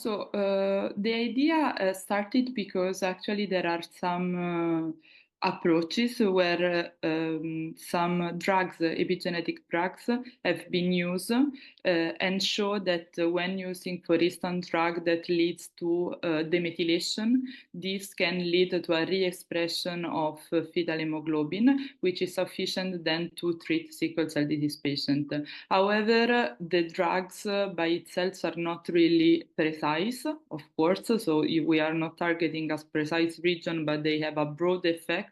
The idea started because actually there are some approaches where some drugs, epigenetic drugs, have been used and show that when using, for instance, drug that leads to demethylation, this can lead to a re-expression of fetal hemoglobin, which is sufficient then to treat sickle cell disease patient. However, the drugs by itself are not really precise, of course, so we are not targeting a precise region, but they have a broad effect.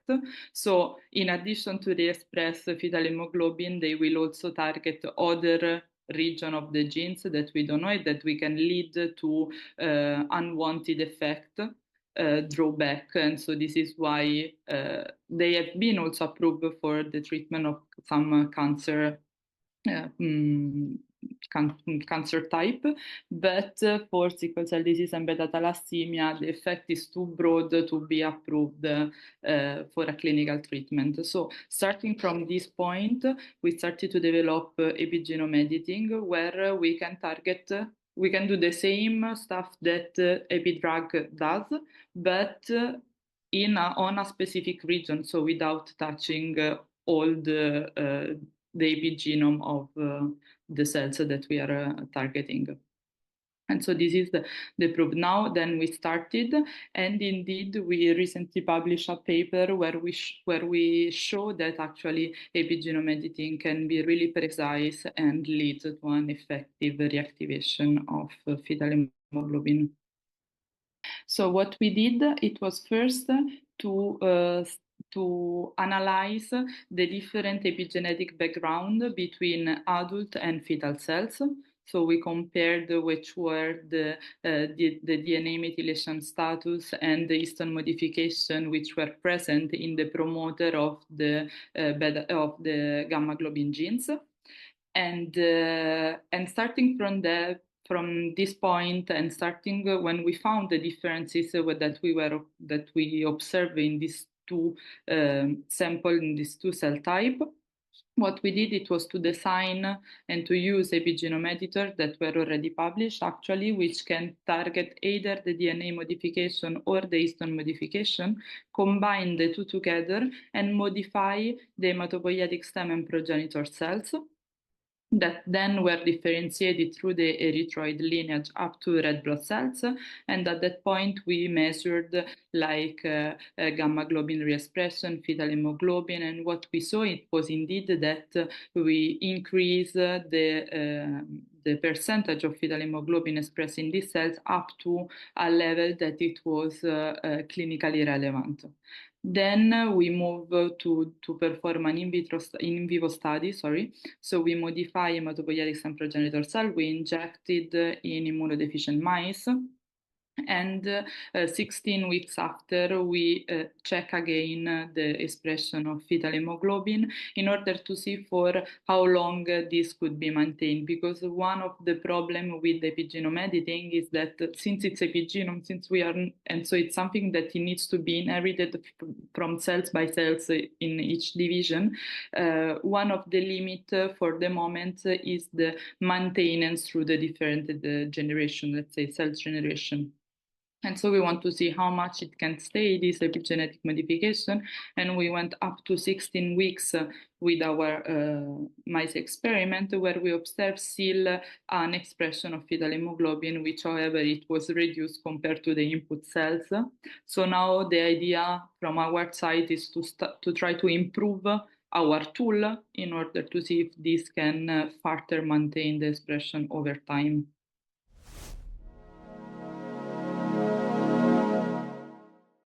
So in addition to the express fetal hemoglobin, they will also target other region of the genes that we don't know, that we can lead to unwanted effect. Drawback, and so this is why they have been also approved for the treatment of some cancer cancer type, but for sickle cell disease and beta-thalassemia, the effect is too broad to be approved for a clinical treatment. So starting from this point, we started to develop epigenome-editing, where we can target we can do the same stuff that EpiDrug does, but on a specific region, so without touching all the epigenome of the cells that we are targeting. And so this is the proof. Now, then we started, and indeed we recently published a paper where we show that actually epigenome editing can be really precise and lead to an effective reactivation of fetal hemoglobin. So what we did, it was first to analyze the different epigenetic background between adult and fetal cells. So we compared which were the DNA methylation status and the histone modification which were present in the promoter of the gamma globin genes, and starting from this point, and starting when we found the differences that we observed in these two samples, in these two cell type, what we did, it was to design and to use epigenome editors that were already published, actually, which can target either the DNA modification or the histone modification, combine the two together, and modify the hematopoietic stem and progenitor cells that then were differentiated through the erythroid lineage up to red blood cells. And at that point, we measured gamma globin re-expression, fetal hemoglobin, and what we saw, it was indeed that we increased the percentage of fetal hemoglobin expressed in these cells up to a level that it was clinically relevant. Then we move to perform an in vivo study, So we modify hematopoietic stem progenitor cell, we injected in immunodeficient mice, and 16 weeks after, we check again the expression of fetal hemoglobin in order to see for how long this could be maintained. Because one of the problems with epigenome editing is that since it's epigenome, and so it's something that needs to be inherited from cells by cells in each division, one of the limits for the moment is the maintenance through the different generation, let's say cell generation. And so we want to see how much it can stay, this epigenetic modification. And we went up to 16 weeks with our mice experiment, where we observed still an expression of fetal hemoglobin, which, however, it was reduced compared to the input cells. So now the idea from our side is to try to improve our tool in order to see if this can further maintain the expression over time.